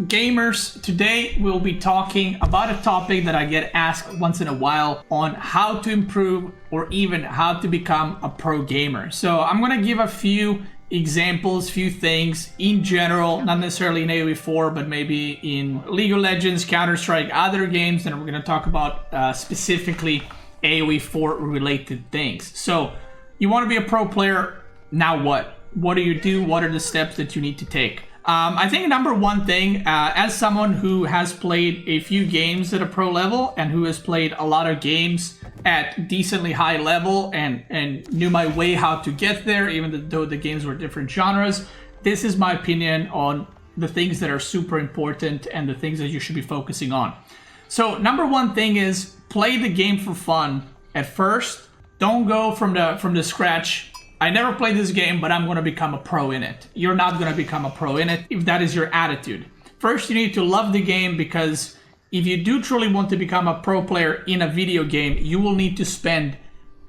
gamers. Today we'll be talking about a topic that I get asked once in a while on how to improve or even how to become a pro gamer. So I'm gonna give a few examples, few things in general, not necessarily in AoE4, but maybe in League of Legends, Counter-Strike, other games, and we're gonna talk about specifically AoE4 related things. So you wanna be a pro player, now what? What do you do? What are the steps that you need to take? I think number one thing, as someone who has played a few games at a pro level and who has played a lot of games at decently high level and knew my way how to get there, even though the games were different genres, this is my opinion on the things that are super important and the things that you should be focusing on. So number one thing is play the game for fun at first. Don't go from the scratch. I never played this game, but I'm going to become a pro in it. You're not going to become a pro in it if that is your attitude. First, you need to love the game, because if you do truly want to become a pro player in a video game, you will need to spend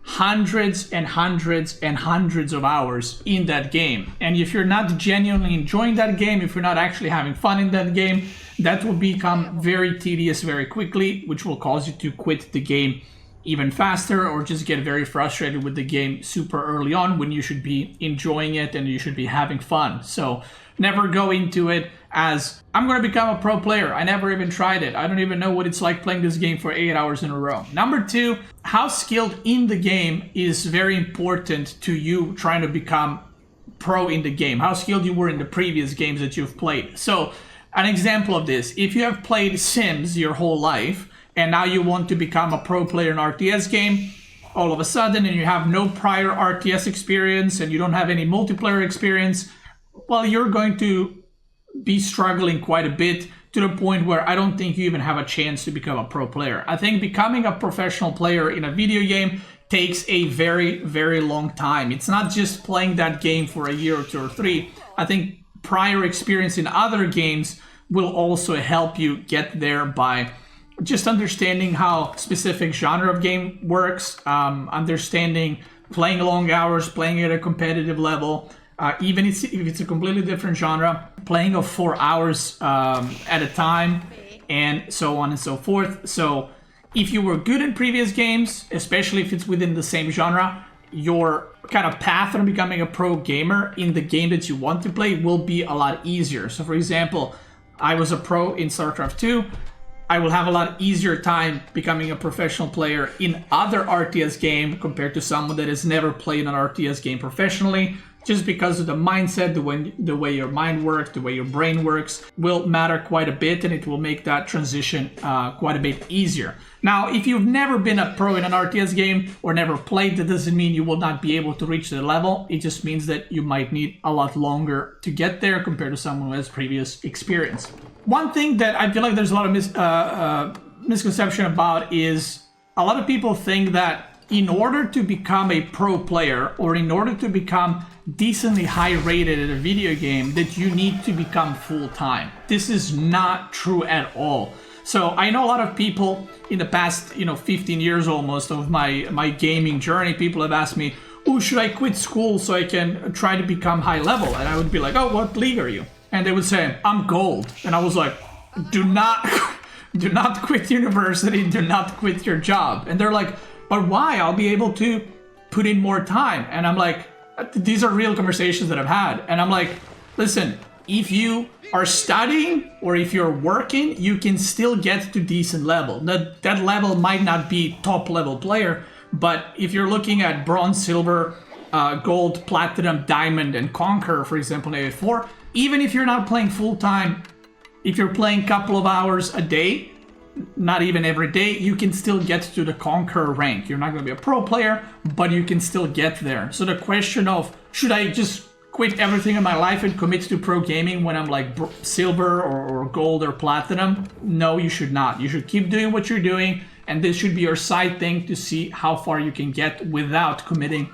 hundreds and hundreds and hundreds of hours in that game. And if you're not genuinely enjoying that game, if you're not actually having fun in that game, that will become very tedious very quickly, which will cause you to quit the game even faster or just get very frustrated with the game super early on when you should be enjoying it and you should be having fun. So never go into it as, I'm going to become a pro player. I never even tried it. I don't even know what it's like playing this game for 8 hours in a row. Number two, how skilled in the game is very important to you trying to become pro in the game. How skilled you were in the previous games that you've played. So an example of this, if you have played Sims your whole life, and now you want to become a pro player in an RTS game, all of a sudden, and you have no prior RTS experience and you don't have any multiplayer experience, well, you're going to be struggling quite a bit to the point where I don't think you even have a chance to become a pro player. I think becoming a professional player in a video game takes a very, very long time. It's not just playing that game for a year or two or three. I think prior experience in other games will also help you get there by just understanding how specific genre of game works, understanding playing long hours, playing at a competitive level, even if it's a completely different genre, playing of 4 hours at a time, and so on and so forth. So if you were good in previous games, especially if it's within the same genre, your kind of path on becoming a pro gamer in the game that you want to play will be a lot easier. So for example, I was a pro in StarCraft 2. I will have a lot easier time becoming a professional player in other RTS game compared to someone that has never played an RTS game professionally, just because of the mindset, the way your mind works, the way your brain works will matter quite a bit, and it will make that transition quite a bit easier. Now, if you've never been a pro in an RTS game or never played, that doesn't mean you will not be able to reach the level. It just means that you might need a lot longer to get there compared to someone who has previous experience. One thing that I feel like there's a lot of misconception about is a lot of people think that in order to become a pro player or in order to become decently high rated at a video game that you need to become full-time. This is not true at all. So I know a lot of people in the past, 15 years almost of my gaming journey, people have asked me, oh, should I quit school so I can try to become high level? And I would be like, oh, what league are you? And they would say, I'm gold. And I was like, do not quit university, do not quit your job. And they're like, but why? I'll be able to put in more time. And I'm like, these are real conversations that I've had. And I'm like, listen, if you are studying or if you're working, you can still get to decent level. That level might not be top level player, but if you're looking at bronze, silver, gold, platinum, diamond, and conqueror, for example, in AoE4, even if you're not playing full time, if you're playing a couple of hours a day, not even every day, you can still get to the conqueror rank. You're not going to be a pro player, but you can still get there. So the question of, should I just quit everything in my life and commit to pro gaming when I'm like silver or gold or platinum? No, you should not. You should keep doing what you're doing, and this should be your side thing to see how far you can get without committing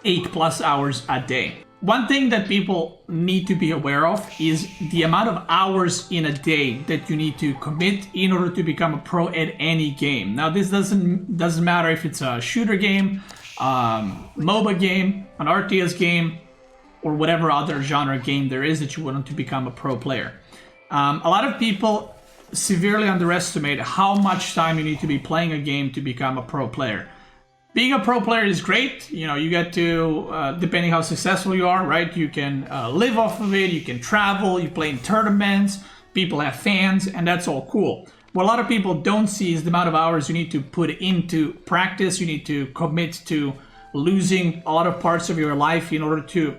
8+ hours a day. One thing that people need to be aware of is the amount of hours in a day that you need to commit in order to become a pro at any game. Now, this doesn't matter if it's a shooter game, MOBA game, an RTS game, or whatever other genre game there is that you want to become a pro player. A lot of people severely underestimate how much time you need to be playing a game to become a pro player. Being a pro player is great. You know, you get to, depending how successful you are, right? You can live off of it, you can travel, you play in tournaments, people have fans, and that's all cool. What a lot of people don't see is the amount of hours you need to put into practice. You need to commit to losing a lot of parts of your life in order to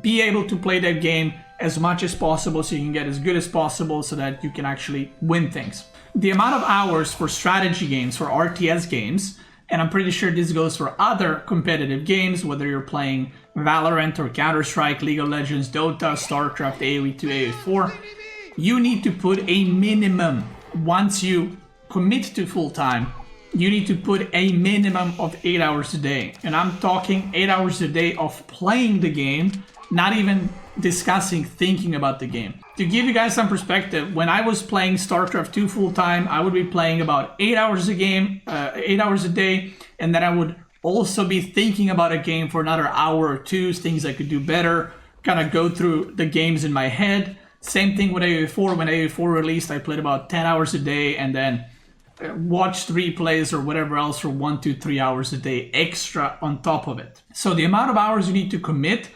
be able to play that game as much as possible so you can get as good as possible so that you can actually win things. The amount of hours for strategy games, for RTS games, and I'm pretty sure this goes for other competitive games, whether you're playing Valorant or Counter-Strike, League of Legends, Dota, StarCraft, AoE 2, AoE 4, you need to put a minimum, once you commit to full-time, you need to put a minimum of 8 hours a day. And I'm talking 8 hours a day of playing the game, not even discussing, thinking about the game. To give you guys some perspective, when I was playing StarCraft 2 full-time, I would be playing about 8 hours a game, 8 hours a day, and then I would also be thinking about a game for another hour or two, things I could do better, kind of go through the games in my head. Same thing with AoE 4. When AoE 4 released, I played about 10 hours a day and then watched replays or whatever else for 1 to 3 hours a day extra on top of it. So the amount of hours you need to commit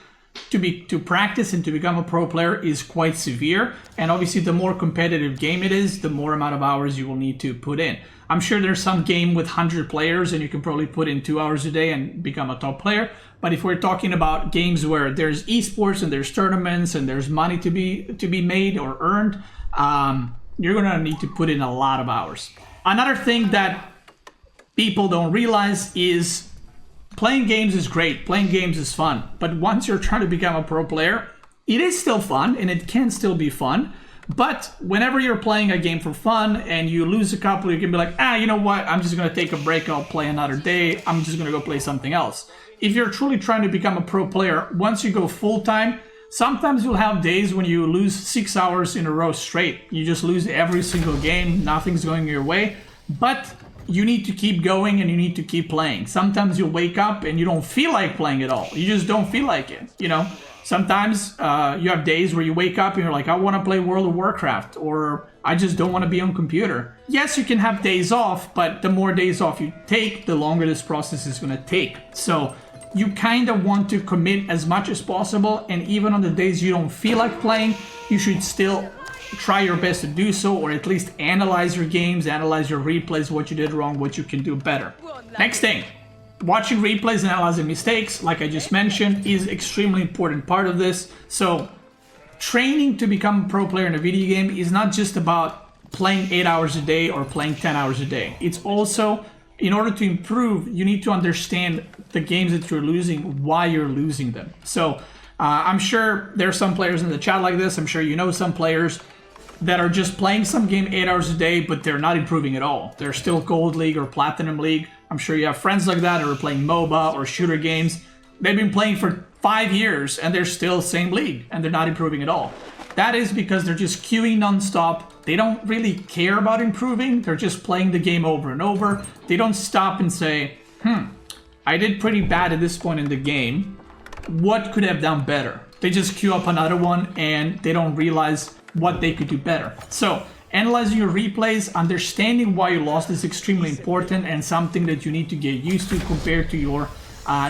to practice and to become a pro player is quite severe, and obviously the more competitive game it is, the more amount of hours you will need to put in. I'm sure there's some game with 100 players and you can probably put in 2 hours a day and become a top player, but if we're talking about games where there's esports and there's tournaments and there's money to be made or earned, you're gonna need to put in a lot of hours. Another thing that people don't realize is playing games is great, playing games is fun, but once you're trying to become a pro player, it is still fun and it can still be fun, but whenever you're playing a game for fun and you lose a couple, you can be like, you know what, I'm just gonna take a break, I'll play another day, I'm just gonna go play something else. If you're truly trying to become a pro player, once you go full-time, sometimes you'll have days when you lose 6 hours in a row straight. You just lose every single game, nothing's going your way, but you need to keep going and you need to keep playing. Sometimes you'll wake up and you don't feel like playing at all. You just don't feel like it, you know? Sometimes you have days where you wake up and you're like, I want to play World of Warcraft, or I just don't want to be on computer. Yes, you can have days off, but the more days off you take, the longer this process is going to take. So you kind of want to commit as much as possible, and even on the days you don't feel like playing, you should still try your best to do so, or at least analyze your games, analyze your replays, what you did wrong, what you can do better. Next thing, watching replays and analyzing mistakes, like I just mentioned, is extremely important part of this. So training to become a pro player in a video game is not just about playing 8 hours a day or playing 10 hours a day. It's also, in order to improve, you need to understand the games that you're losing, why you're losing them. So I'm sure there's some players in the chat like this. I'm sure you know some players that are just playing some game 8 hours a day, but they're not improving at all. They're still Gold League or Platinum League. I'm sure you have friends like that who are playing MOBA or shooter games. They've been playing for 5 years and they're still same league and they're not improving at all. That is because they're just queuing non-stop. They don't really care about improving. They're just playing the game over and over. They don't stop and say, I did pretty bad at this point in the game. What could I have done better? They just queue up another one and they don't realize what they could do better. So analyzing your replays, understanding why you lost is extremely important and something that you need to get used to compared to your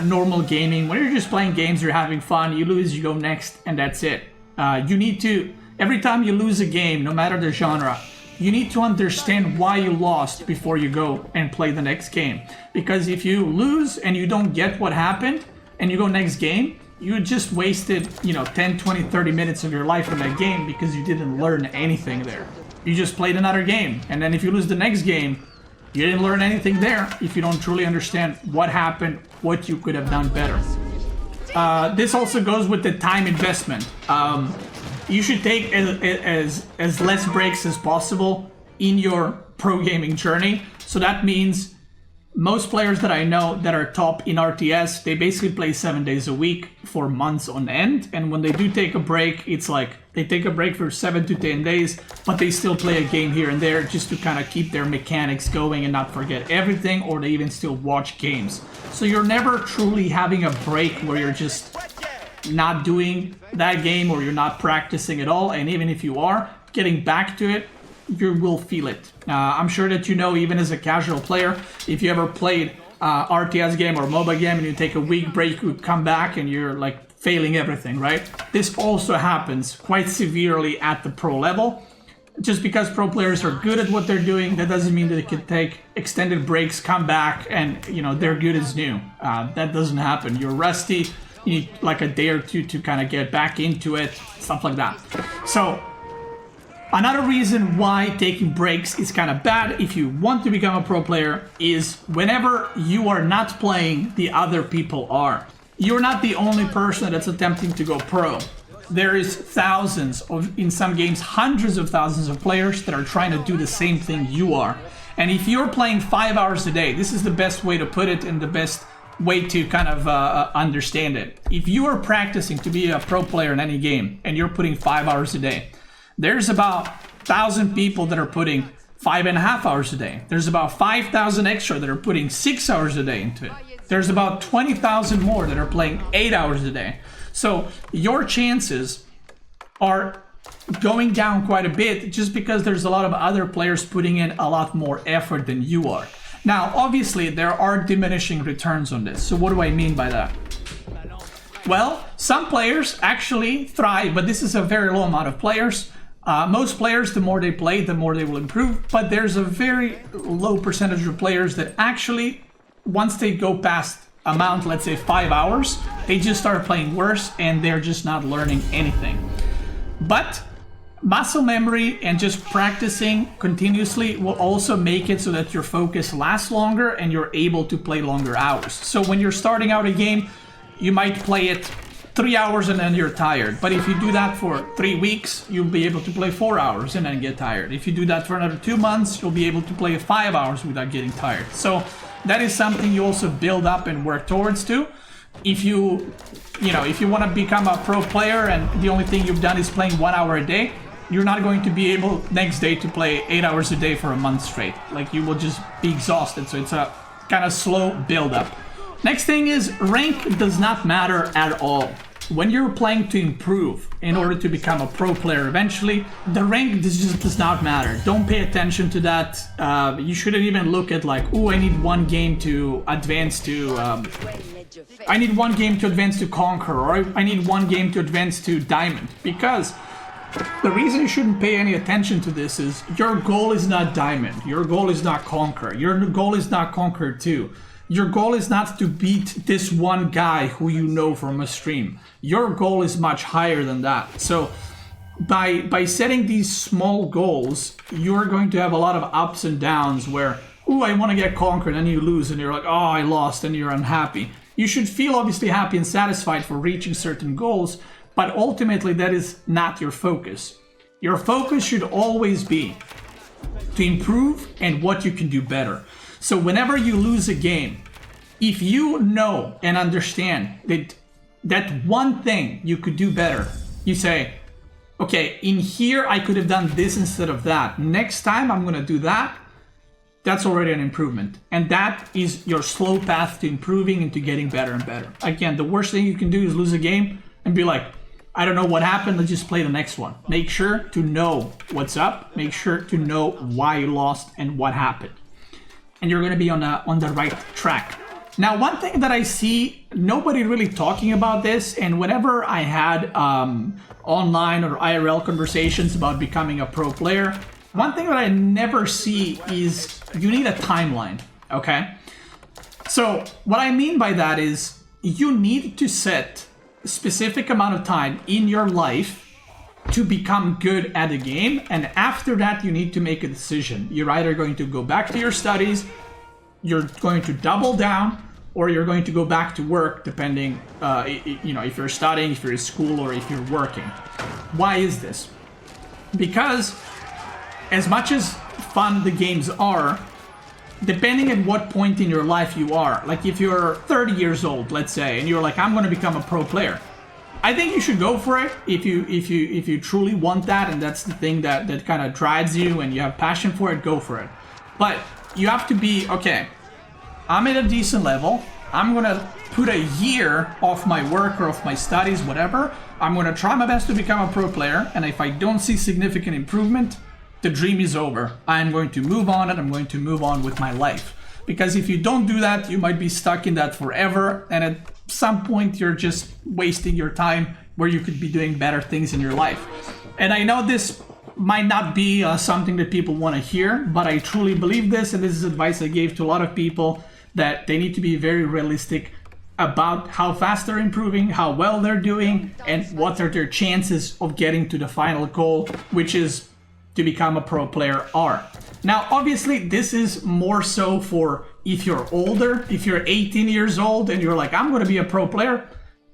normal gaming. When you're just playing games, you're having fun, you lose, you go next, and that's it. You need to, every time you lose a game, no matter the genre, you need to understand why you lost before you go and play the next game. Because if you lose and you don't get what happened and you go next game, you just wasted, 10, 20, 30 minutes of your life in that game because you didn't learn anything there. You just played another game. And then if you lose the next game, you didn't learn anything there if you don't truly understand what happened, what you could have done better. This also goes with the time investment. You should take as less breaks as possible in your pro gaming journey. So that means most players that I know that are top in RTS, they basically play 7 days a week for months on end. And when they do take a break, it's like they take a break for 7 to 10 days, but they still play a game here and there just to kind of keep their mechanics going and not forget everything, or they even still watch games. So you're never truly having a break where you're just not doing that game or you're not practicing at all, and even if you are getting back to it, you will feel it. I'm sure that you know, even as a casual player, if you ever played RTS game or MOBA game and you take a week break, you come back and you're like failing everything, right? This also happens quite severely at the pro level. Just because pro players are good at what they're doing, that doesn't mean that they can take extended breaks, come back, and you know they're good as new. That doesn't happen. You're rusty. You need like a day or two to kind of get back into it, stuff like that. So another reason why taking breaks is kind of bad if you want to become a pro player is whenever you are not playing, the other people are. You're not the only person that's attempting to go pro. There is thousands of, in some games, hundreds of thousands of players that are trying to do the same thing you are. And if you're playing 5 hours a day, this is the best way to put it and the best way to kind of understand it. If you are practicing to be a pro player in any game and you're putting 5 hours a day, there's about 1,000 people that are putting 5.5 hours a day. There's about 5,000 extra that are putting 6 hours a day into it. There's about 20,000 more that are playing 8 hours a day. So your chances are going down quite a bit just because there's a lot of other players putting in a lot more effort than you are. Now, obviously, there are diminishing returns on this. So what do I mean by that? Well, some players actually thrive, but this is a very low amount of players. Most players, the more they play, the more they will improve. But there's a very low percentage of players that actually, once they go past amount, let's say 5 hours, they just start playing worse and they're just not learning anything. But muscle memory and just practicing continuously will also make it so that your focus lasts longer and you're able to play longer hours. So when you're starting out a game, you might play it 3 hours and then you're tired. But if you do that for 3 weeks, you'll be able to play 4 hours and then get tired. If you do that for another 2 months, you'll be able to play 5 hours without getting tired. So that is something you also build up and work towards too. If you want to become a pro player and the only thing you've done is playing 1 hour a day, you're not going to be able next day to play 8 hours a day for a month straight. Like, you will just be exhausted. So it's a kind of slow build up. Next thing is rank does not matter at all. When you're playing to improve in order to become a pro player eventually, the rank just does not matter. Don't pay attention to that. You shouldn't even look at like, oh, I need one game to advance to, I need one game to advance to Conquer, or I need one game to advance to Diamond. Because the reason you shouldn't pay any attention to this is your goal is not Diamond. Your goal is not Conquer. Your goal is not Conquer 2. Your goal is not to beat this one guy who you know from a stream. Your goal is much higher than that. So by setting these small goals, you're going to have a lot of ups and downs where, oh, I want to get conquered, and you lose, and you're like, oh, I lost, and you're unhappy. You should feel obviously happy and satisfied for reaching certain goals, but ultimately that is not your focus. Your focus should always be to improve and what you can do better. So whenever you lose a game, if you know and understand that one thing you could do better, you say, okay, in here I could have done this instead of that. Next time I'm going to do that. That's already an improvement. And that is your slow path to improving and to getting better and better. Again, the worst thing you can do is lose a game and be like, I don't know what happened, let's just play the next one. Make sure to know what's up. Make sure to know why you lost and what happened. And you're going to be on the right track. Now, one thing that I see nobody really talking about this, and whenever I had online or IRL conversations about becoming a pro player, one thing that I never see is you need a timeline, okay? So what I mean by that is you need to set a specific amount of time in your life to become good at a game, and after that you need to make a decision. You're either going to go back to your studies, you're going to double down, or you're going to go back to work, depending, if you're studying, if you're in school, or if you're working. Why is this? Because as much as fun the games are, depending at what point in your life you are, like if you're 30 years old, let's say, and you're like, I'm going to become a pro player, I think you should go for it if you truly want that, and that's the thing that kind of drives you and you have passion for it, go for it. But you have to be, okay, I'm at a decent level, I'm gonna put a year off my work or off my studies, whatever. I'm gonna try my best to become a pro player, and if I don't see significant improvement, the dream is over. I'm going to move on, and I'm going to move on with my life. Because if you don't do that, you might be stuck in that forever, and at some point you're just wasting your time where you could be doing better things in your life. And I know this might not be something that people want to hear, but I truly believe this, and this is advice I gave to a lot of people, that they need to be very realistic about how fast they're improving, how well they're doing, and what are their chances of getting to the final goal, which is to become a pro player are. Now, obviously, this is more so for if you're older, if you're 18 years old and you're like, I'm going to be a pro player,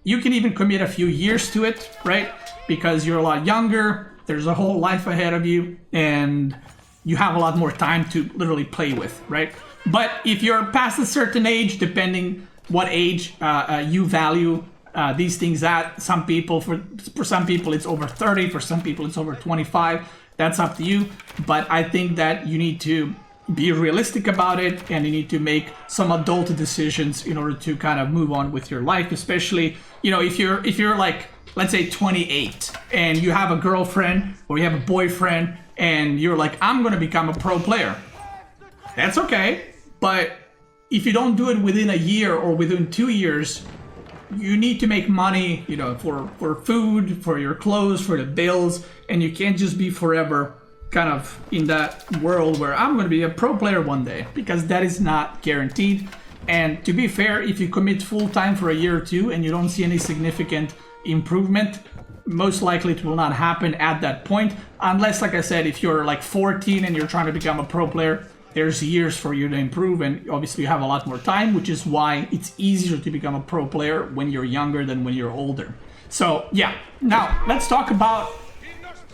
you can even commit a few years to it, right? Because you're a lot younger, there's a whole life ahead of you, and you have a lot more time to literally play with, right? But if you're past a certain age, depending what age you value these things at, some people, for some people it's over 30, for some people it's over 25, that's up to you. But I think that you need to be realistic about it, and you need to make some adult decisions in order to kind of move on with your life, especially, you know, if you're like, let's say 28 and you have a girlfriend or you have a boyfriend and you're like, I'm going to become a pro player. That's okay. But if you don't do it within a year or within 2 years, you need to make money, you know, for food, for your clothes, for the bills, and you can't just be forever kind of in that world where I'm going to be a pro player one day, because that is not guaranteed. And to be fair, if you commit full time for a year or two and you don't see any significant improvement, most likely it will not happen at that point, unless, like I said, if you're like 14 and you're trying to become a pro player, there's years for you to improve, and obviously you have a lot more time, which is why it's easier to become a pro player when you're younger than when you're older. So yeah, now let's talk about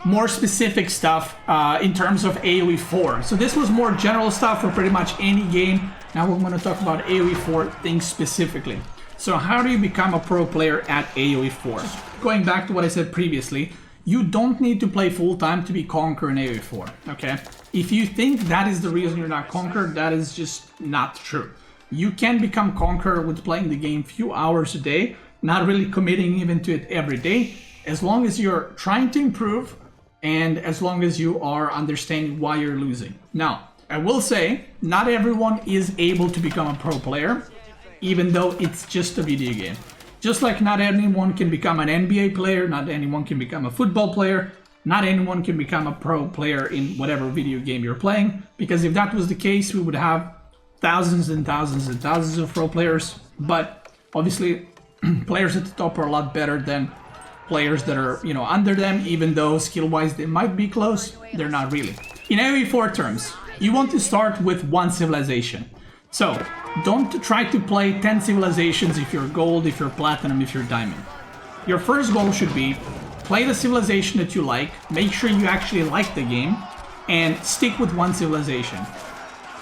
more specific stuff in terms of AoE 4. So this was more general stuff for pretty much any game. Now we're going to talk about AoE 4 things specifically. So how do you become a pro player at AoE 4? Going back to what I said previously, you don't need to play full time to be Conqueror in AoE 4, okay? If you think that is the reason you're not Conqueror, that is just not true. You can become Conqueror with playing the game few hours a day, not really committing even to it every day, as long as you're trying to improve and as long as you are understanding why you're losing. Now, I will say, not everyone is able to become a pro player, even though it's just a video game. Just like not anyone can become an NBA player, not anyone can become a football player, not anyone can become a pro player in whatever video game you're playing, because if that was the case, we would have thousands and thousands and thousands of pro players. But obviously, players at the top are a lot better than players that are, you know, under them, even though skill-wise they might be close, they're not really. In AoE 4 terms, you want to start with one civilization. So, don't try to play 10 civilizations if you're gold, if you're platinum, if you're diamond. Your first goal should be play the civilization that you like, make sure you actually like the game, and stick with one civilization.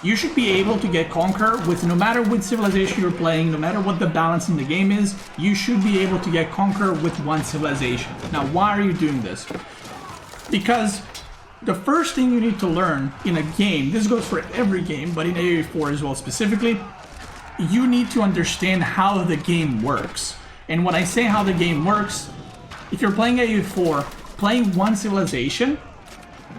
You should be able to get Conqueror with no matter which civilization you're playing, no matter what the balance in the game is, you should be able to get Conqueror with one civilization. Now, why are you doing this? Because the first thing you need to learn in a game, this goes for every game, but in AoE 4 as well specifically, you need to understand how the game works. And when I say how the game works, if you're playing AoE 4, playing one civilization,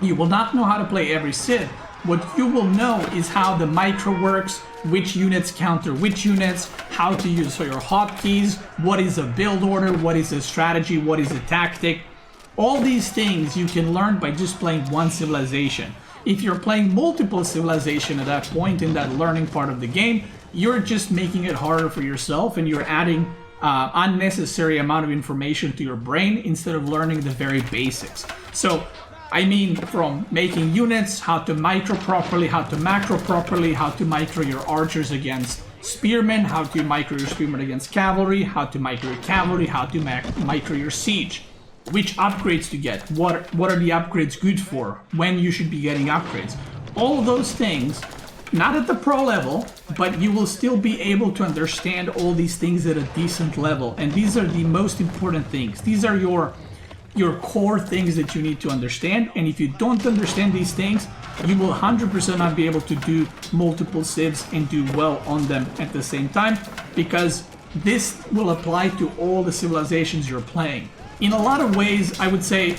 you will not know how to play every civ. What you will know is how the micro works, which units counter which units, how to use your hotkeys, what is a build order, what is a strategy, what is a tactic. All these things you can learn by just playing one civilization. If you're playing multiple civilizations at that point in that learning part of the game, you're just making it harder for yourself, and you're adding unnecessary amount of information to your brain instead of learning the very basics. So, I mean, from making units, how to micro properly, how to macro properly, how to micro your archers against spearmen, how to micro your spearmen against cavalry, how to micro your cavalry, how to micro your siege. Which upgrades to get, what are the upgrades good for, when you should be getting upgrades. All of those things, not at the pro level, but you will still be able to understand all these things at a decent level. And these are the most important things. These are your your core things that you need to understand. And if you don't understand these things, you will 100% not be able to do multiple civs and do well on them at the same time, because this will apply to all the civilizations you're playing. In a lot of ways, I would say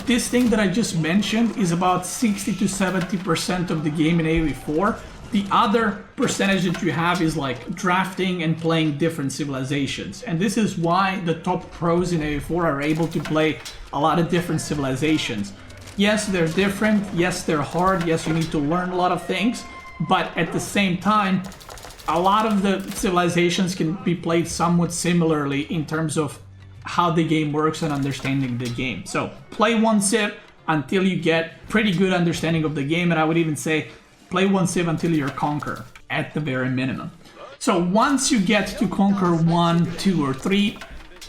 this thing that I just mentioned is about 60 to 70% of the game in AoE4. The other percentage that you have is like drafting and playing different civilizations. And this is why the top pros in AoE4 are able to play a lot of different civilizations. Yes, they're different. Yes, they're hard. Yes, you need to learn a lot of things. But at the same time, a lot of the civilizations can be played somewhat similarly in terms of how the game works and understanding the game. So play one civ until you get pretty good understanding of the game, and I would even say play one civ until you're conquer at the very minimum. So once you get to conquer 1, 2, or 3,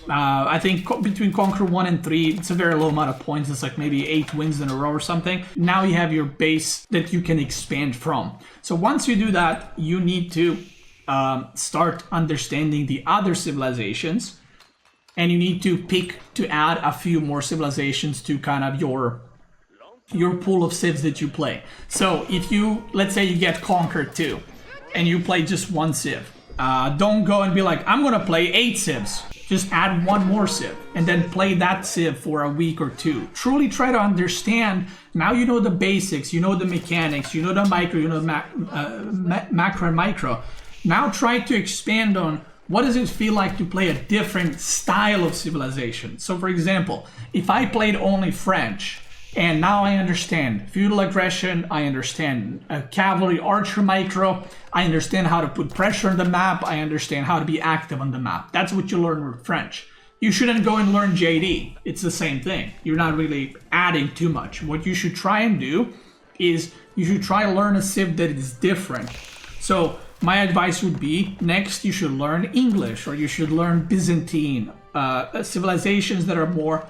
I think between conquer 1 and 3, it's a very low amount of points. It's like maybe 8 wins in a row or something. Now you have your base that you can expand from. So once you do that, you need to start understanding the other civilizations, and you need to pick to add a few more civilizations to kind of your pool of civs that you play. So if you, let's say you get conquered 2 and you play just one civ, don't go and be like, I'm gonna play 8 civs. Just add one more civ and then play that civ for a week or 2. Truly try to understand. Now you know the basics, you know the mechanics, you know the micro, you know the macro and micro. Now try to expand on what does it feel like to play a different style of civilization. So for example, if I played only French, and now I understand feudal aggression, I understand cavalry, archer micro, I understand how to put pressure on the map, I understand how to be active on the map. That's what you learn with French. You shouldn't go and learn JD. It's the same thing. You're not really adding too much. What you should try and do is you should try to learn a civ that is different. So my advice would be, next you should learn English, or you should learn Byzantine, civilizations that are more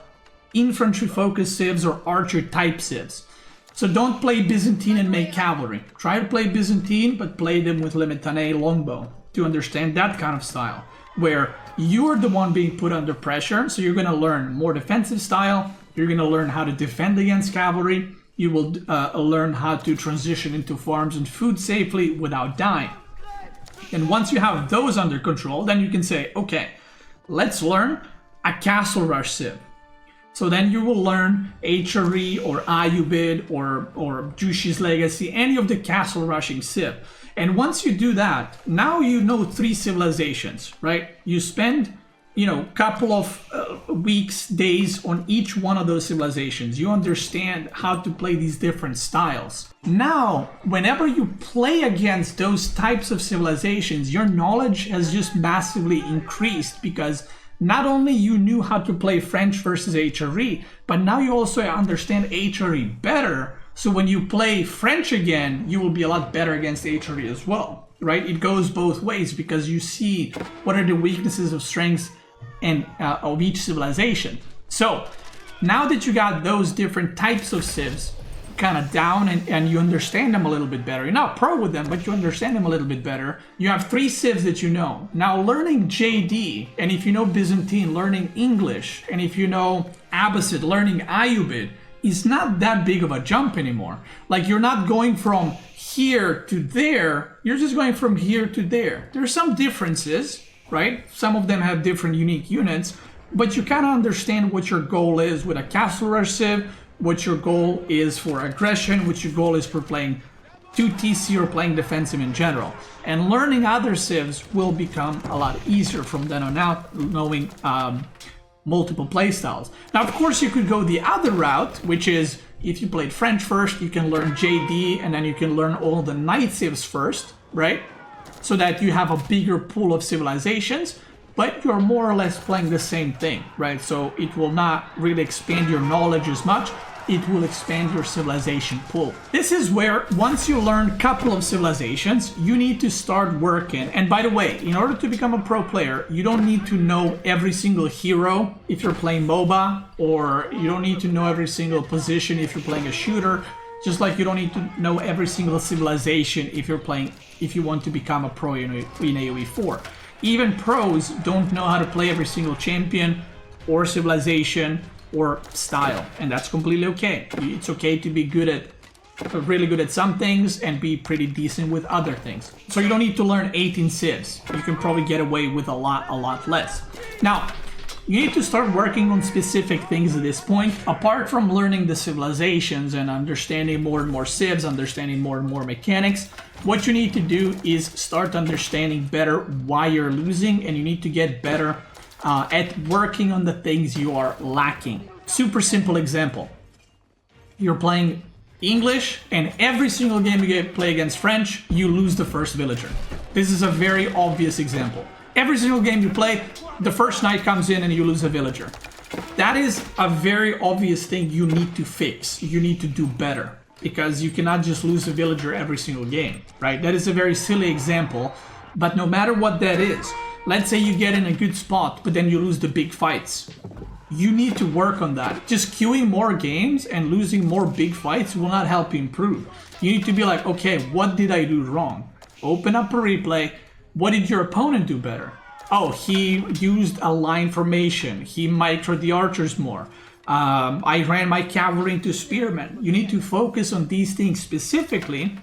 infantry focused civs or archer type civs. So don't play Byzantine and make cavalry. Try to play Byzantine, but play them with Le Métanet longbow to understand that kind of style, where you're the one being put under pressure. So you're going to learn more defensive style. You're going to learn how to defend against cavalry. You will learn how to transition into farms and food safely without dying. And once you have those under control, then you can say, okay, let's learn a castle rush civ. So then you will learn HRE or Ayubid or Jushi's Legacy, any of the castle rushing civ. And once you do that, now you know 3 civilizations, right? You spend, couple of weeks, days on each one of those civilizations. You understand how to play these different styles. Now, whenever you play against those types of civilizations, your knowledge has just massively increased, because not only you knew how to play French versus HRE, but now you also understand HRE better. So when you play French again, you will be a lot better against HRE as well, right? It goes both ways, because you see what are the weaknesses of strengths and of each civilization. So now that you got those different types of civs kind of down and you understand them a little bit better, you're not pro with them, but you understand them a little bit better, you have 3 civs that you know. Now learning JD, and if you know Byzantine, learning English, and if you know Abbasid, learning Ayubid, is not that big of a jump anymore. Like, you're not going from here to there, you're just going from here to there. There are some differences, right? Some of them have different unique units, but you kind of understand what your goal is with a castle rush civ, what your goal is for aggression, what your goal is for playing 2 TC or playing defensive in general. And learning other civs will become a lot easier from then on out, knowing multiple playstyles. Now, of course, you could go the other route, which is if you played French first, you can learn JD, and then you can learn all the knight civs first, right? So that you have a bigger pool of civilizations, but you're more or less playing the same thing, right? So it will not really expand your knowledge as much. It will expand your civilization pool. This is where, once you learn a couple of civilizations, you need to start working. And by the way, in order to become a pro player, you don't need to know every single hero if you're playing MOBA, or you don't need to know every single position if you're playing a shooter. Just like you don't need to know every single civilization if you want to become a pro in AoE4. Even pros don't know how to play every single champion or civilization or style, and that's completely okay. It's okay to be really good at some things and be pretty decent with other things. So you don't need to learn 18 civs. You can probably get away with a lot less. Now, you need to start working on specific things at this point. Apart from learning the civilizations and understanding more and more civs, understanding more and more mechanics, what you need to do is start understanding better why you're losing, and you need to get better at working on the things you are lacking. Super simple example. You're playing English, and every single game you play against French, you lose the first villager. This is a very obvious example. Every single game you play, the first knight comes in and you lose a villager. That is a very obvious thing you need to fix. You need to do better, because you cannot just lose a villager every single game, right? That is a very silly example, but no matter what that is, let's say you get in a good spot, but then you lose the big fights. You need to work on that. Just queuing more games and losing more big fights will not help you improve. You need to be like, okay, what did I do wrong? Open up a replay. What did your opponent do better? Oh, he used a line formation. He microed the archers more. I ran my cavalry into spearmen. You need to focus on these things specifically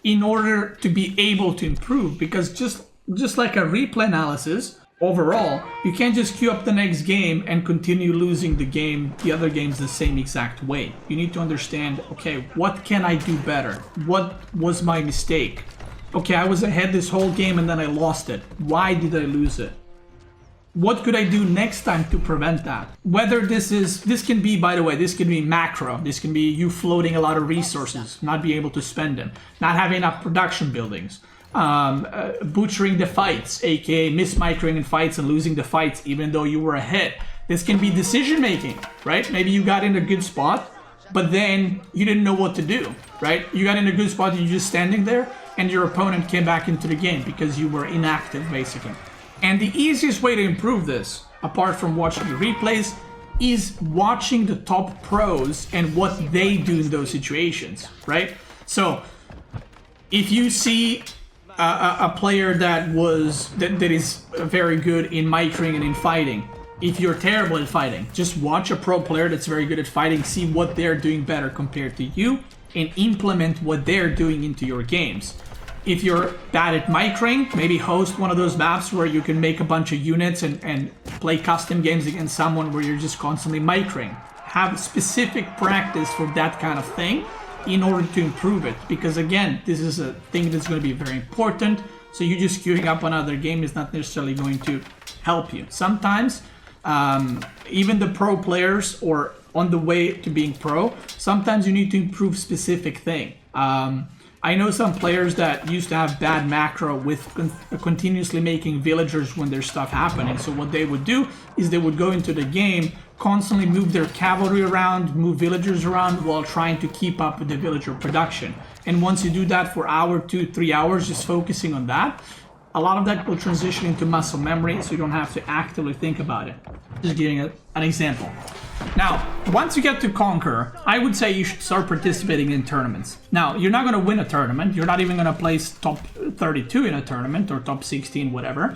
in order to be able to improve, because just like a replay analysis, overall, you can't just queue up the next game and continue losing the other games the same exact way. You need to understand, okay, what can I do better? What was my mistake? Okay, I was ahead this whole game and then I lost it. Why did I lose it? What could I do next time to prevent that? Whether this can be, by the way, this can be macro. This can be you floating a lot of resources, not being able to spend them, not having enough production buildings, butchering the fights, aka mismicroing in fights and losing the fights even though you were ahead. This can be decision making, right? Maybe you got in a good spot, but then you didn't know what to do, right? You got in a good spot and you're just standing there, and your opponent came back into the game because you were inactive, basically. And the easiest way to improve this, apart from watching the replays, is watching the top pros and what they do in those situations, right? So, if you see a player that is very good in micring and in fighting, if you're terrible at fighting, just watch a pro player that's very good at fighting, see what they're doing better compared to you, and implement what they're doing into your games. If you're bad at micring, maybe host one of those maps where you can make a bunch of units and play custom games against someone where you're just constantly micring. Have specific practice for that kind of thing in order to improve it. Because again, this is a thing that's going to be very important. So you just queuing up another game is not necessarily going to help you. Sometimes, even the pro players or on the way to being pro, sometimes you need to improve specific thing. I know some players that used to have bad macro with continuously making villagers when there's stuff happening. So what they would do is they would go into the game, constantly move their cavalry around, move villagers around while trying to keep up with the villager production. And once you do that for hour, 2-3 hours, just focusing on that, a lot of that will transition into muscle memory, so you don't have to actively think about it. Just giving an example. Now, once you get to Conquer, I would say you should start participating in tournaments. Now, you're not going to win a tournament. You're not even going to place top 32 in a tournament or top 16, whatever.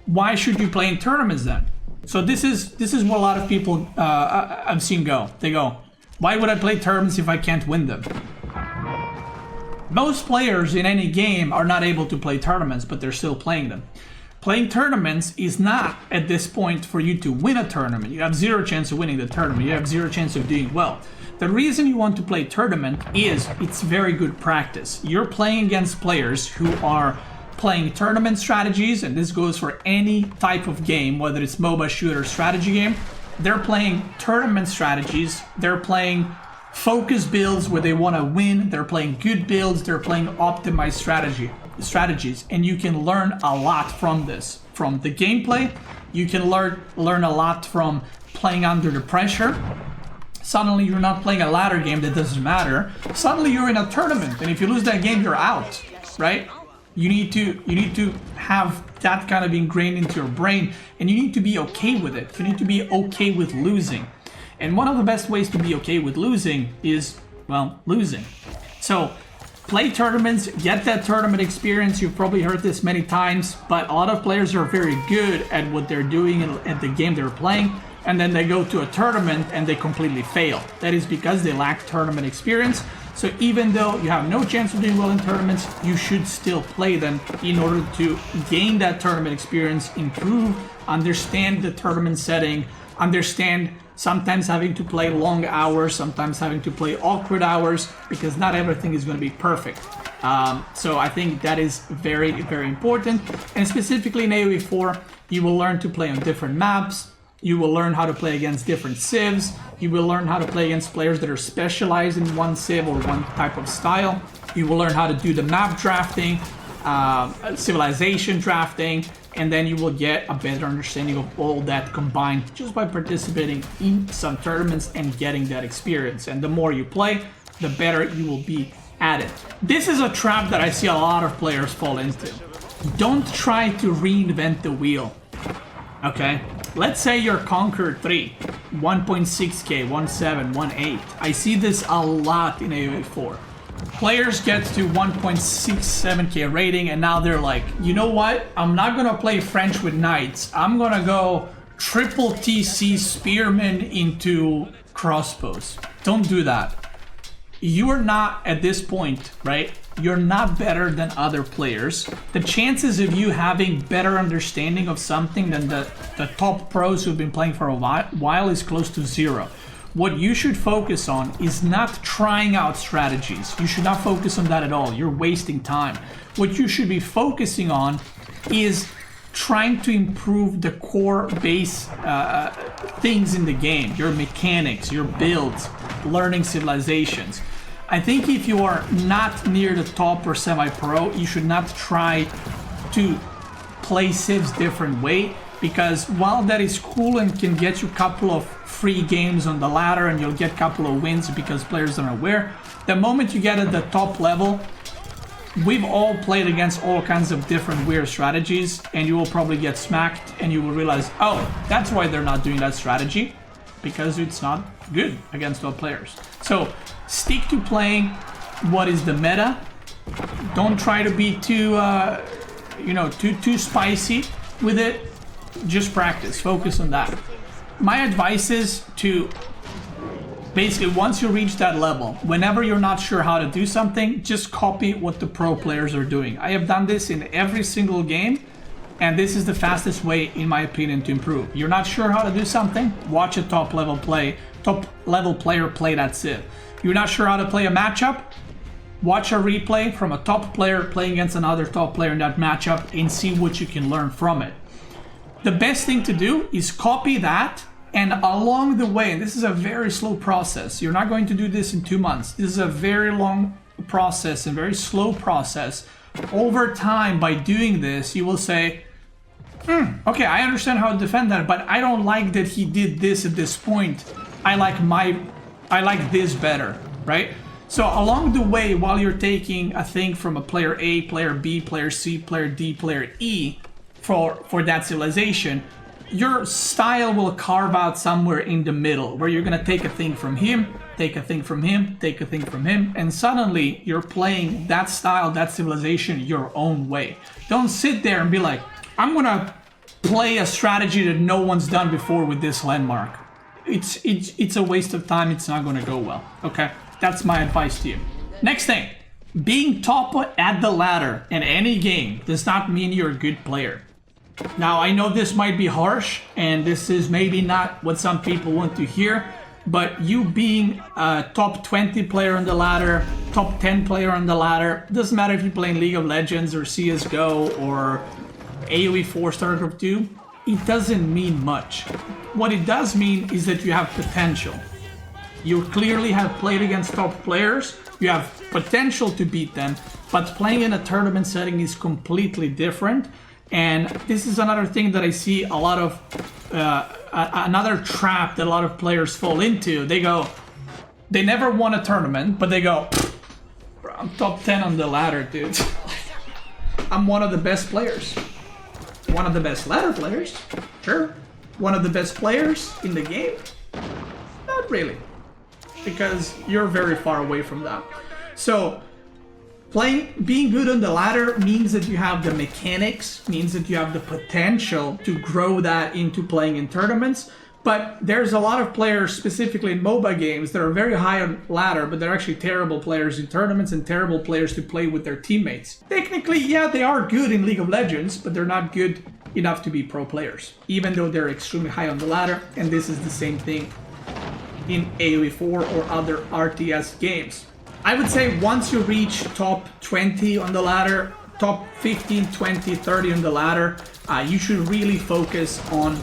Why should you play in tournaments then? So this is what a lot of people I've seen go. They go, why would I play tournaments if I can't win them? Most players in any game are not able to play tournaments, but they're still playing them. Playing tournaments is not, at this point, for you to win a tournament. You have zero chance of winning the tournament. You have zero chance of doing well. The reason you want to play tournament is it's very good practice. You're playing against players who are playing tournament strategies, and this goes for any type of game, whether it's MOBA, shooter, strategy game. They're playing tournament strategies. They're playing focus builds where they want to win. They're playing good builds. They're playing optimized strategies, and you can learn a lot from this. From the gameplay, you can learn a lot from playing under the pressure. Suddenly you're not playing a ladder game that doesn't matter. Suddenly you're in a tournament, and if you lose that game, you're out, right? You need to have that kind of ingrained into your brain, and you need to be okay with it. You need to be okay with losing. And one of the best ways to be okay with losing is, well, losing. So play tournaments, get that tournament experience. You've probably heard this many times, but a lot of players are very good at what they're doing and at the game they're playing. and then they go to a tournament and they completely fail. That is because they lack tournament experience. So even though you have no chance of doing well in tournaments, you should still play them in order to gain that tournament experience, improve, understand the tournament setting, understand sometimes having to play long hours, sometimes having to play awkward hours, because not everything is going to be perfect. So I think that is very, very important. And specifically in AoE 4, you will learn to play on different maps. You will learn how to play against different civs. You will learn how to play against players that are specialized in one civ or one type of style. You will learn how to do the map drafting, civilization drafting, and then you will get a better understanding of all that combined just by participating in some tournaments and getting that experience. And the more you play, the better you will be at it. This is a trap that I see a lot of players fall into. Don't try to reinvent the wheel. Okay, let's say you're Conqueror 3, 1.6k, 1.7, 1.8. I see this a lot in AoE 4. Players get to 1.67k rating and now they're like, you know what? I'm not gonna play French with knights. I'm gonna go triple TC spearmen into crossbows. Don't do that. You are not at this point, right? You're not better than other players. The chances of you having better understanding of something than the top pros who've been playing for a while is close to zero. What you should focus on is not trying out strategies. You should not focus on that at all. You're wasting time. What you should be focusing on is trying to improve the core base things in the game. Your mechanics, your builds, learning civilizations. I think if you are not near the top or semi-pro, you should not try to play civs different way, because while that is cool and can get you a couple of free games on the ladder and you'll get a couple of wins because players are aware, the moment you get at the top level, we've all played against all kinds of different weird strategies, and you will probably get smacked and you will realize, oh, that's why they're not doing that strategy, because it's not good against top players. So stick to playing what is the meta. Don't try to be too too spicy with it. Just practice, focus on that. My advice is to basically, once you reach that level, whenever you're not sure how to do something, just copy what the pro players are doing. I have done this in every single game, and this is the fastest way, in my opinion, to improve. You're not sure how to do something? Watch a top level player play that civ. You're not sure how to play a matchup? Watch a replay from a top player playing against another top player in that matchup and see what you can learn from it. The best thing to do is copy that, and along the way, and this is a very slow process. You're not going to do this in 2 months. This is a very long process and very slow process. Over time, by doing this, you will say, okay, I understand how to defend that, but I don't like that he did this at this point. I like this better, right? So along the way, while you're taking a thing from a player A, player B, player C, player D, player E for that civilization, your style will carve out somewhere in the middle where you're gonna take a thing from him, take a thing from him, take a thing from him, and suddenly you're playing that style, that civilization your own way. Don't sit there and be like, I'm gonna play a strategy that no one's done before with this landmark. It's a waste of time. It's not gonna go well. Okay, that's my advice to you. Next thing, being top at the ladder in any game does not mean you're a good player. Now, I know this might be harsh, and this is maybe not what some people want to hear, but you being a top 20 player on the ladder, top 10 player on the ladder, doesn't matter if you're playing League of Legends or CSGO or AoE 4 StarCraft 2, it doesn't mean much. What it does mean is that you have potential. You clearly have played against top players, you have potential to beat them, but playing in a tournament setting is completely different. And this is another thing that I see a lot of, another trap that a lot of players fall into. They never won a tournament, but they go, I'm top 10 on the ladder, dude. I'm one of the best players. One of the best ladder players? Sure. One of the best players in the game? Not really. Because you're very far away from that. So, being good on the ladder means that you have the mechanics, means that you have the potential to grow that into playing in tournaments, But there's a lot of players, specifically in MOBA games, that are very high on ladder, but they're actually terrible players in tournaments and terrible players to play with their teammates. Technically, yeah, they are good in League of Legends, but they're not good enough to be pro players, even though they're extremely high on the ladder. And this is the same thing in AoE4 or other RTS games. I would say once you reach top 20 on the ladder, top 15, 20, 30 on the ladder, you should really focus on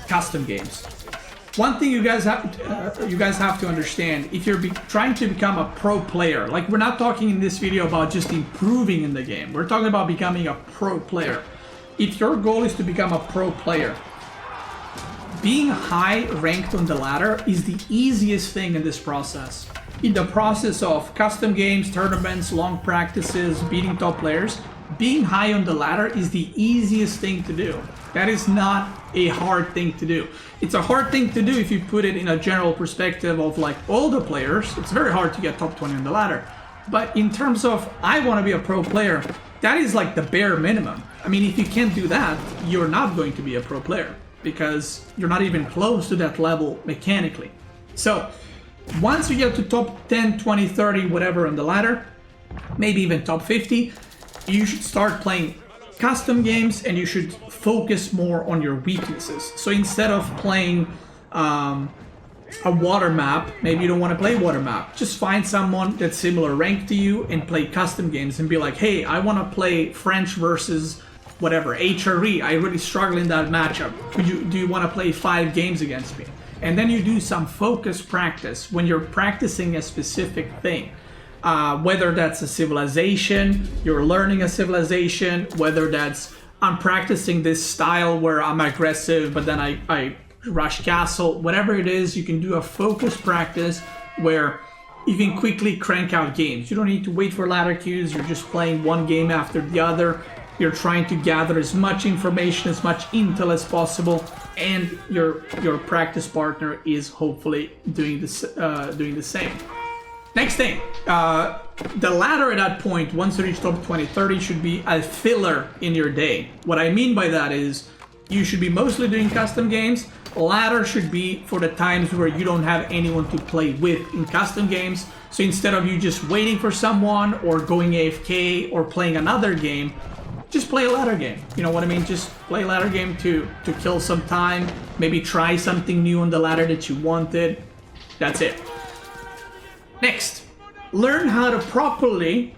custom games. One thing you guys have to understand, if you're trying to become a pro player, like we're not talking in this video about just improving in the game, we're talking about becoming a pro player. If your goal is to become a pro player, being high ranked on the ladder is the easiest thing in this process. In the process of custom games, tournaments, long practices, beating top players, being high on the ladder is the easiest thing to do. That is not a hard thing to do. It's a hard thing to do if you put it in a general perspective of like all the players. It's very hard to get top 20 on the ladder. But in terms of I want to be a pro player, that is like the bare minimum. I mean, if you can't do that, you're not going to be a pro player because you're not even close to that level mechanically. So once you get to top 10, 20, 30, whatever on the ladder, maybe even top 50, you should start playing custom games and you should focus more on your weaknesses. So instead of playing a water map, maybe you don't want to play water map, just find someone that's similar rank to you and play custom games and be like, hey, I want to play French versus whatever, HRE, I really struggle in that matchup. Do you want to play 5 games against me? And then you do some focus practice when you're practicing a specific thing. Whether that's a civilization, you're learning a civilization, whether that's I'm practicing this style where I'm aggressive, but then I rush castle, whatever it is, you can do a focus practice where you can quickly crank out games. You don't need to wait for ladder queues, you're just playing one game after the other. You're trying to gather as much information, as much intel as possible, and your practice partner is hopefully doing the same. Next thing, the ladder at that point, once you reach top 20, 30, should be a filler in your day. What I mean by that is you should be mostly doing custom games. Ladder should be for the times where you don't have anyone to play with in custom games. So instead of you just waiting for someone or going AFK or playing another game, just play a ladder game. You know what I mean? Just play a ladder game to kill some time. Maybe try something new on the ladder that you wanted. That's it. Next, learn how to properly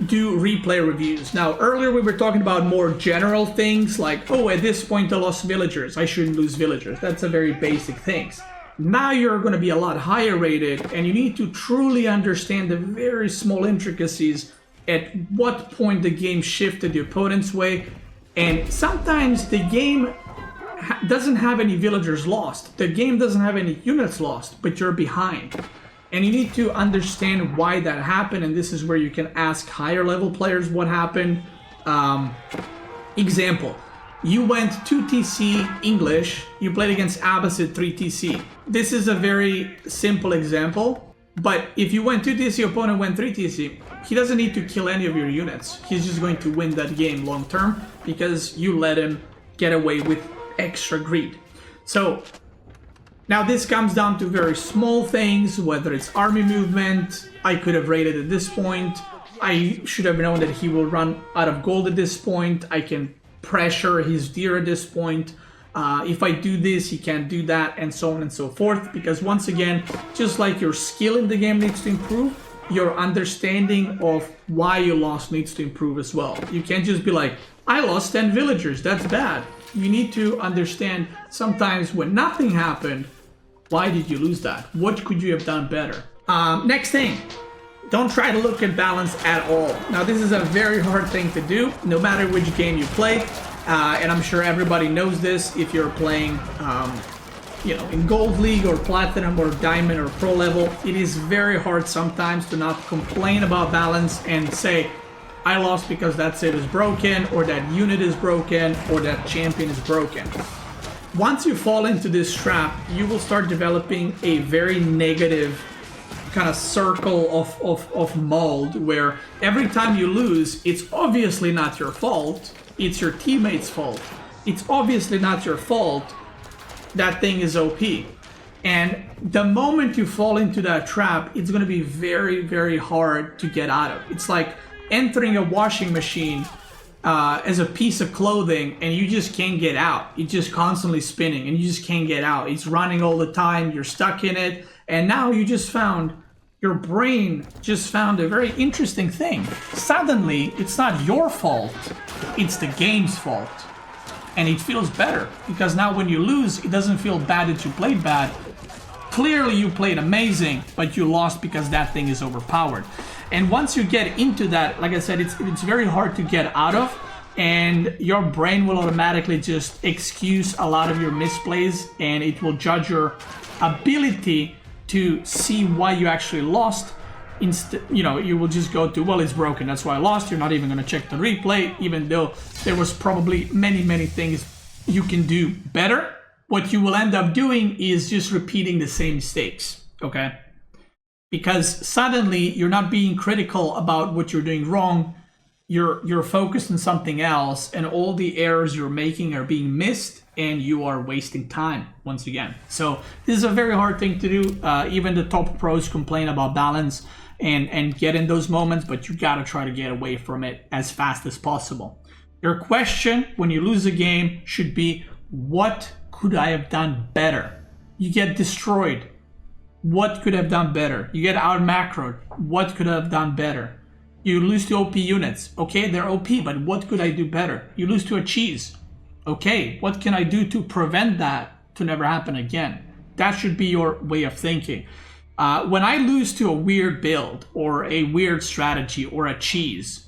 do replay reviews. Now, earlier we were talking about more general things like, oh, at this point I lost villagers. I shouldn't lose villagers. That's a very basic things. Now you're going to be a lot higher rated and you need to truly understand the very small intricacies at what point the game shifted the opponent's way. And sometimes the game doesn't have any villagers lost. The game doesn't have any units lost, but you're behind. And you need to understand why that happened, and this is where you can ask higher level players what happened. Example, you went 2 TC English, you played against Abbas at 3 TC. This is a very simple example, but if you went 2 TC, opponent went 3 TC, he doesn't need to kill any of your units. He's just going to win that game long term because you let him get away with extra greed. So now this comes down to very small things, whether it's army movement. I could have raided at this point. I should have known that he will run out of gold at this point. I can pressure his deer at this point. If I do this, he can't do that, and so on and so forth. Because once again, just like your skill in the game needs to improve, your understanding of why you lost needs to improve as well. You can't just be like, I lost 10 villagers, that's bad. You need to understand sometimes when nothing happened, why did you lose that? What could you have done better? Next thing, don't try to look at balance at all. Now this is a very hard thing to do, no matter which game you play. And I'm sure everybody knows this if you're playing in Gold League or Platinum or Diamond or Pro level. It is very hard sometimes to not complain about balance and say, I lost because that set is broken, or that unit is broken, or that champion is broken. Once you fall into this trap, you will start developing a very negative kind of circle of mold where every time you lose, it's obviously not your fault, it's your teammates' fault. It's obviously not your fault that thing is OP. And the moment you fall into that trap, it's going to be very, very hard to get out of. It's like entering a washing machine as a piece of clothing, and you just can't get out. It's just constantly spinning and you just can't get out. It's running all the time. You're stuck in it. And now your brain just found a very interesting thing. Suddenly, it's not your fault. It's the game's fault. And it feels better because now when you lose, it doesn't feel bad that you played bad. Clearly you played amazing, but you lost because that thing is overpowered. And once you get into that, like I said, it's very hard to get out of, and your brain will automatically just excuse a lot of your misplays, and it will judge your ability to see why you actually lost. You will just go to, well, it's broken, that's why I lost. You're not even going to check the replay, even though there was probably many things you can do better. What you will end up doing is just repeating the same mistakes, okay? Because suddenly you're not being critical about what you're doing wrong. You're focused on something else, and all the errors you're making are being missed, and you are wasting time once again. So this is a very hard thing to do. Even the top pros complain about balance and get in those moments, but you gotta try to get away from it as fast as possible. Your question when you lose a game should be, what could I have done better? You get destroyed. What could I have done better? You get out macroed. What could I have done better? You lose to OP units. Okay, they're OP, but what could I do better? You lose to a cheese. Okay, what can I do to prevent that to never happen again? That should be your way of thinking. When I lose to a weird build or a weird strategy or a cheese,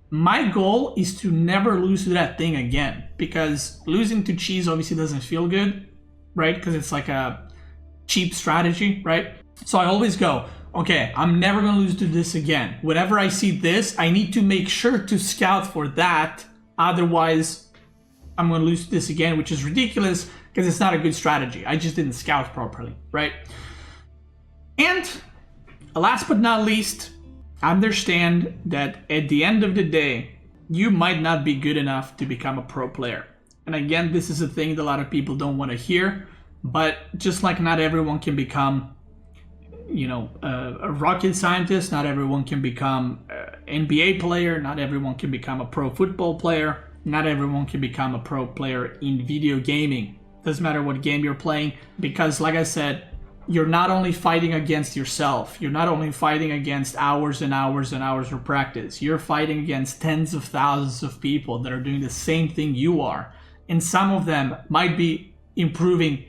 my goal is to never lose to that thing again, because losing to cheese obviously doesn't feel good, right? Because it's like a cheap strategy, right? So I always go, okay, I'm never going to lose to this again. Whenever I see this, I need to make sure to scout for that. Otherwise, I'm going to lose to this again, which is ridiculous because it's not a good strategy. I just didn't scout properly, right? And last but not least, understand that at the end of the day, you might not be good enough to become a pro player. And again, this is a thing that a lot of people don't want to hear, but just like not everyone can become, a rocket scientist, not everyone can become an NBA player, not everyone can become a pro football player, not everyone can become a pro player in video gaming. Doesn't matter what game you're playing, because like I said, you're not only fighting against yourself, you're not only fighting against hours and hours and hours of practice, you're fighting against tens of thousands of people that are doing the same thing you are. And some of them might be improving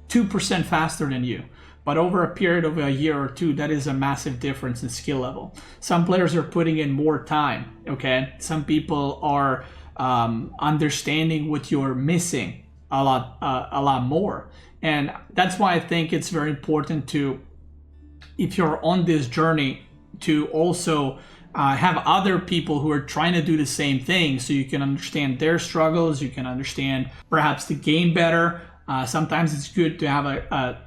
2% faster than you. But over a period of a year or two, that is a massive difference in skill level. Some players are putting in more time, okay? Some people are understanding what you're missing a lot more. And that's why I think it's very important to, if you're on this journey, to also have other people who are trying to do the same thing, so you can understand their struggles, you can understand perhaps the game better. Sometimes it's good to have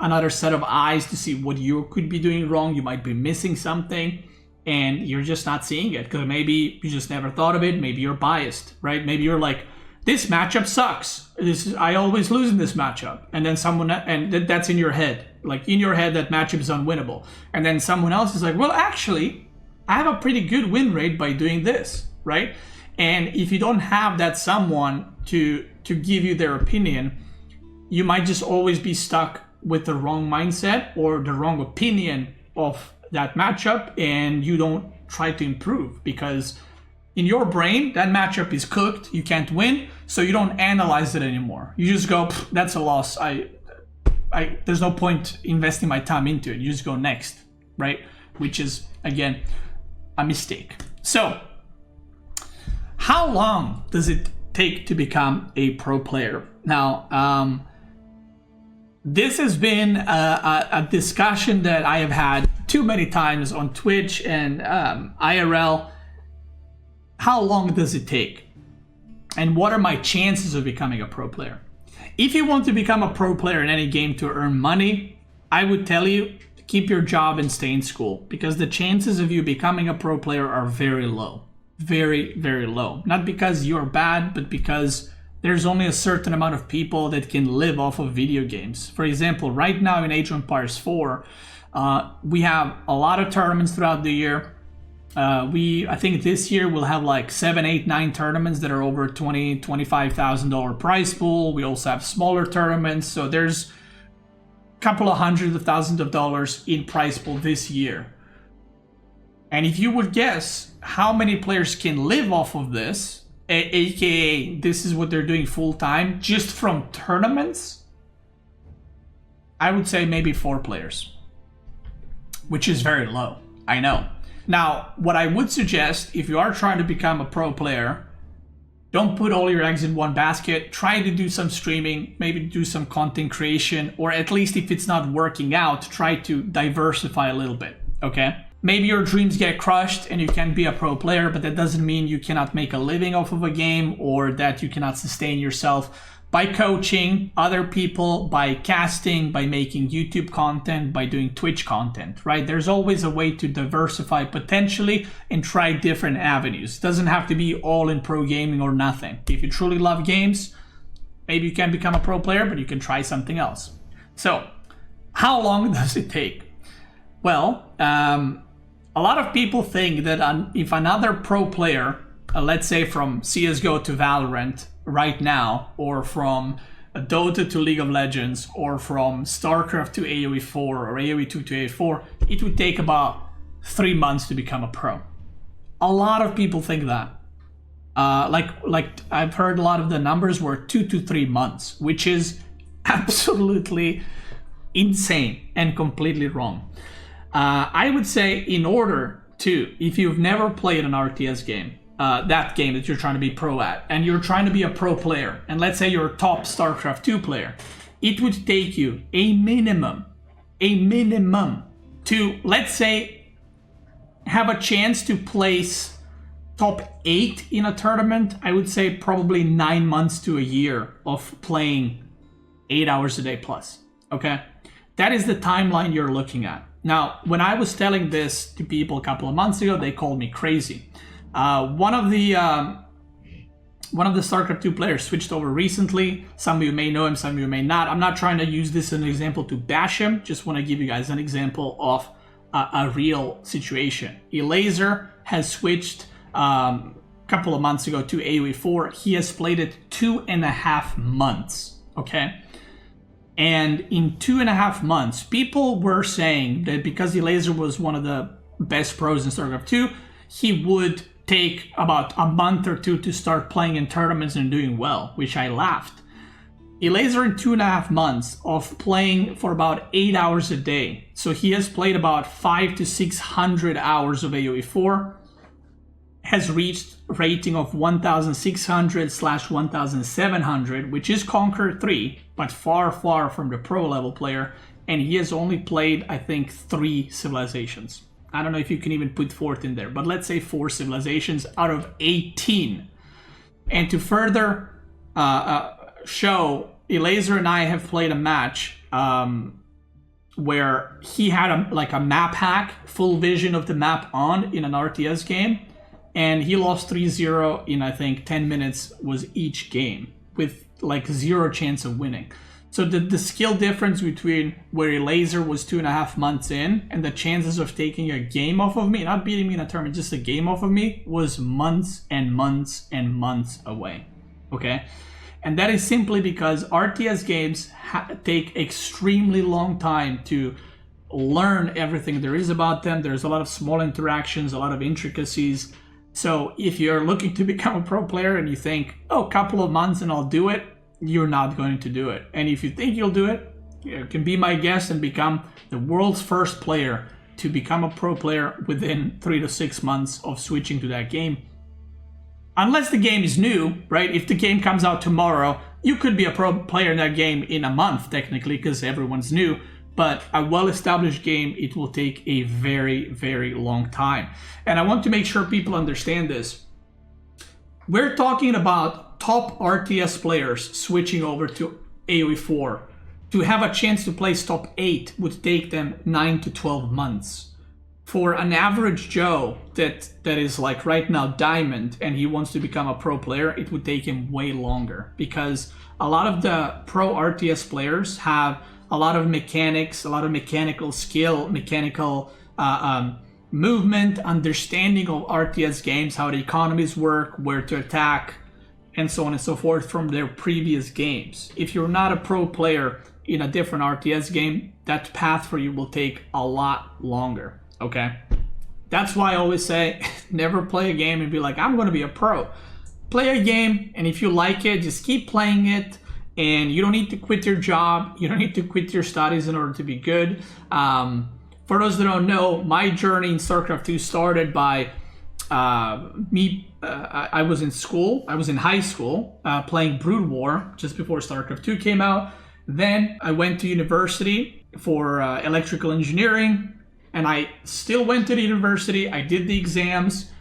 another set of eyes to see what you could be doing wrong. You might be missing something and you're just not seeing it because maybe you just never thought of it. Maybe you're biased, right? Maybe you're like, this matchup sucks. I always lose in this matchup. And then that's in your head. Like in your head, that matchup is unwinnable. And then someone else is like, well, actually, I have a pretty good win rate by doing this, right? And if you don't have that someone to give you their opinion, you might just always be stuck with the wrong mindset or the wrong opinion of that matchup, and you don't try to improve because in your brain, that matchup is cooked. You can't win, so you don't analyze it anymore. You just go, that's a loss. There's no point investing my time into it. You just go next, right? Which is, again, a mistake. So, how long does it take to become a pro player? Now, this has been a discussion that I have had too many times on Twitch and IRL. How long does it take? And what are my chances of becoming a pro player? If you want to become a pro player in any game to earn money, I would tell you, keep your job and stay in school, because the chances of you becoming a pro player are very low. Very, very low. Not because you're bad, but because there's only a certain amount of people that can live off of video games. For example, right now in Age of Empires 4, we have a lot of tournaments throughout the year. I think this year we'll have like 7, 8, 9 tournaments that are over $25,000 prize pool. We also have smaller tournaments, so there's a couple of hundreds of thousands of dollars in prize pool this year. And if you would guess how many players can live off of this, aka this is what they're doing full time, just from tournaments, I would say maybe 4 players, which is very low, I know. Now, what I would suggest, if you are trying to become a pro player, don't put all your eggs in one basket. Try to do some streaming, maybe do some content creation, or at least if it's not working out, try to diversify a little bit, okay? Maybe your dreams get crushed and you can't be a pro player, but that doesn't mean you cannot make a living off of a game or that you cannot sustain yourself by coaching other people, by casting, by making YouTube content, by doing Twitch content, right? There's always a way to diversify potentially and try different avenues. It doesn't have to be all in pro gaming or nothing. If you truly love games, maybe you can become a pro player, but you can try something else. So, how long does it take? Well, a lot of people think that if another pro player, let's say from CSGO to Valorant right now, or from Dota to League of Legends, or from StarCraft to AoE 4 or AoE 2 to AoE 4, it would take about 3 months to become a pro. A lot of people think that. Like I've heard a lot of the numbers were 2 to 3 months, which is absolutely insane and completely wrong. I would say in order to, if you've never played an RTS game, that game that you're trying to be pro at, and you're trying to be a pro player, and let's say you're a top StarCraft 2 player, it would take you a minimum to, let's say, have a chance to place top 8 in a tournament. I would say probably 9 months to a year of playing 8 hours a day plus, okay? That is the timeline you're looking at. Now, when I was telling this to people a couple of months ago, they called me crazy. One of the StarCraft 2 players switched over recently. Some of you may know him, some of you may not. I'm not trying to use this as an example to bash him. Just want to give you guys an example of a real situation. Elaser has switched a couple of months ago to AoE 4. He has played it 2.5 months, okay? And in 2.5 months, people were saying that because Elaser was one of the best pros in StarCraft 2, he would take about a month or 2 to start playing in tournaments and doing well, which I laughed. Elaser in 2.5 months of playing for about 8 hours a day. So he has played about 500 to 600 hours of AoE 4, has reached rating of 1600/1700, which is Conqueror 3, but far from the pro level player, and he has only played, I think, 3 Civilisations. I don't know if you can even put 4th in there, but let's say 4 Civilisations out of 18. And to further show, Elaser and I have played a match where he had a map hack, full vision of the map on in an RTS game, and he lost 3-0 in, I think, 10 minutes was each game, with like 0 chance of winning. So the skill difference between where Elaser was 2.5 months in and the chances of taking a game off of me, not beating me in a tournament, just a game off of me, was months and months and months away, okay? And that is simply because RTS games take extremely long time to learn everything there is about them. There's a lot of small interactions, a lot of intricacies. So if you're looking to become a pro player and you think, oh, a couple of months and I'll do it, you're not going to do it. And if you think you'll do it, you can be my guest and become the world's first player to become a pro player within 3 to 6 months of switching to that game. Unless the game is new, right? If the game comes out tomorrow, you could be a pro player in that game in a month, technically, because everyone's new. But a well-established game, it will take a very long time. And I want to make sure people understand this. We're talking about top RTS players switching over to AoE 4. To have a chance to place top 8 would take them 9 to 12 months. for an average Joe that is like right now diamond and he wants to become a pro player, it would take him way longer, because a lot of the pro RTS players have a lot of mechanics, a lot of mechanical skill, mechanical movement, understanding of RTS games, how the economies work, where to attack, and so on and so forth from their previous games. If you're not a pro player in a different RTS game, that path for you will take a lot longer. Okay, that's why I always say never play a game and be like, I'm going to be a pro. Play a game, and if you like it, just keep playing it, and you don't need to quit your job. You don't need to quit your studies in order to be good. For those that don't know, my journey in StarCraft 2 started by I was in school. I was in high school playing Brood War just before StarCraft 2 came out. Then I went to university for electrical engineering, and I still went to the university. I did the exams,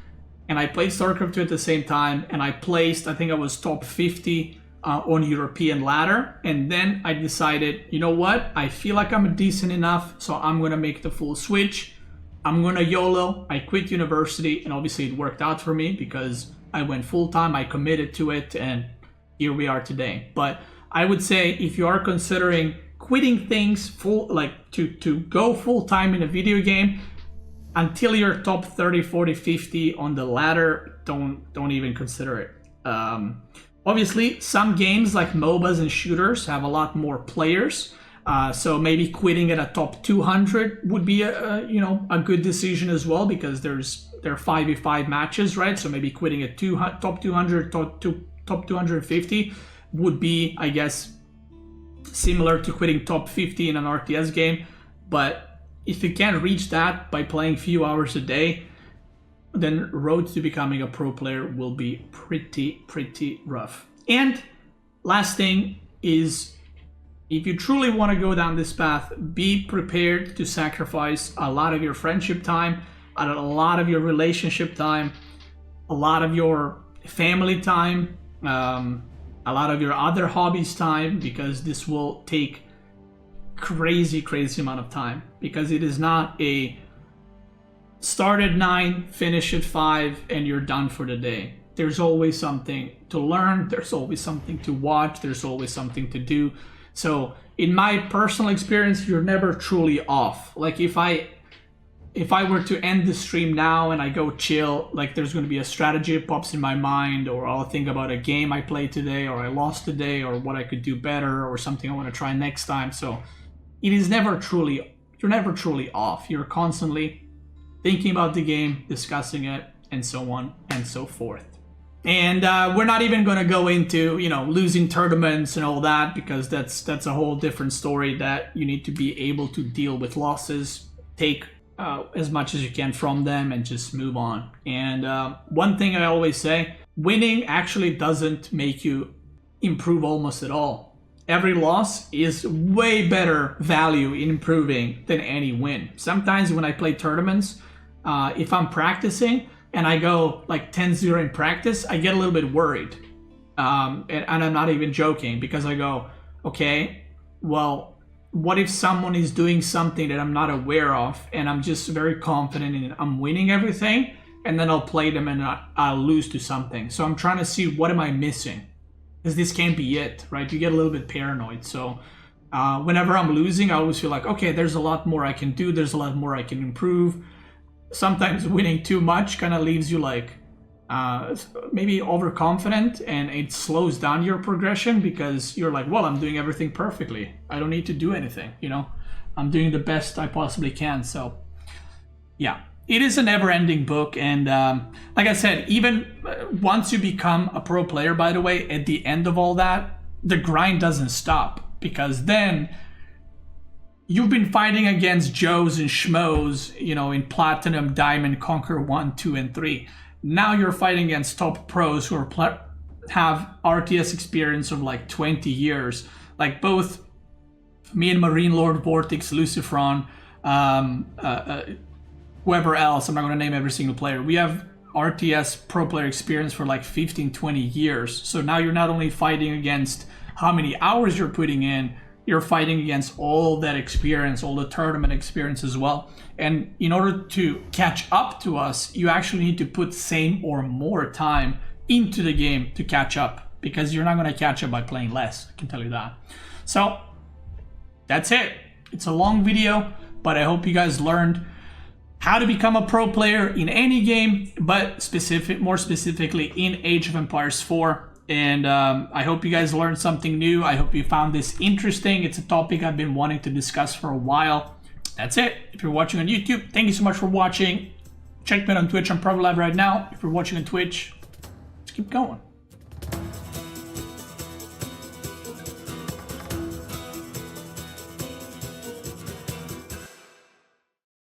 and I played StarCraft 2 at the same time, and I placed, I think I was top 50 on European ladder. And then I decided, you know what? I feel like I'm decent enough, so I'm going to make the full switch. I'm going to YOLO. I quit university, and obviously it worked out for me because I went full-time, I committed to it, and here we are today. But I would say if you are considering quitting things to go full-time in a video game, until you're top 30, 40, 50 on the ladder, don't even consider it. Obviously, some games like MOBAs and shooters have a lot more players. So maybe quitting at a top 200 would be a good decision as well, because there are 5v5 matches, right? So maybe quitting at top 200, top 250 would be, I guess, similar to quitting top 50 in an RTS game. But if you can't reach that by playing few hours a day, then road to becoming a pro player will be pretty rough. And last thing is, if you truly want to go down this path, be prepared to sacrifice a lot of your friendship time, a lot of your relationship time, a lot of your family time, a lot of your other hobbies time, because this will take crazy amount of time, because it is not a start at 9, finish at 5, and you're done for the day. There's always something to learn, there's always something to watch, there's always something to do. So in my personal experience, you're never truly off. Like if I were to end the stream now and I go chill, like there's going to be a strategy that pops in my mind, or I'll think about a game I played today, or I lost today, or what I could do better, or something I want to try next time. So it is never truly, you're never truly off. You're constantly thinking about the game, discussing it, and so on and so forth. And we're not even going to go into, losing tournaments and all that, because that's a whole different story, that you need to be able to deal with losses, take as much as you can from them, and just move on. And one thing I always say, winning actually doesn't make you improve almost at all. Every loss is way better value in improving than any win. Sometimes when I play tournaments, if I'm practicing and I go like 10-0 in practice, I get a little bit worried. And I'm not even joking, because I go, okay, well, what if someone is doing something that I'm not aware of, and I'm just very confident in it, I'm winning everything, and then I'll play them and I'll lose to something. So I'm trying to see, what am I missing? Because this can't be it, right? You get a little bit paranoid. So whenever I'm losing, I always feel like, okay, there's a lot more I can do. There's a lot more I can improve. Sometimes winning too much kind of leaves you like maybe overconfident, and it slows down your progression, because you're like, well, I'm doing everything perfectly. I don't need to do anything, I'm doing the best I possibly can. So yeah, it is a never-ending book. And like I said, even once you become a pro player, by the way, at the end of all that, the grind doesn't stop, because then you've been fighting against Joes and Schmoes, in Platinum, Diamond, Conquer 1, 2, and 3. Now you're fighting against top pros who have RTS experience of like 20 years. Like both me and Marine Lord, Vortex, Lucifron, whoever else, I'm not going to name every single player. We have RTS pro player experience for like 15, 20 years. So now you're not only fighting against how many hours you're putting in, you're fighting against all that experience, all the tournament experience as well. And in order to catch up to us, you actually need to put same or more time into the game to catch up, because you're not going to catch up by playing less, I can tell you that. So that's it. It's a long video, but I hope you guys learned how to become a pro player in any game, but more specifically in Age of Empires 4. And I hope you guys learned something new. I hope you found this interesting. It's a topic I've been wanting to discuss for a while. That's it. If you're watching on YouTube, thank you so much for watching. Check me out on Twitch. I'm probably live right now. If you're watching on Twitch, let's keep going.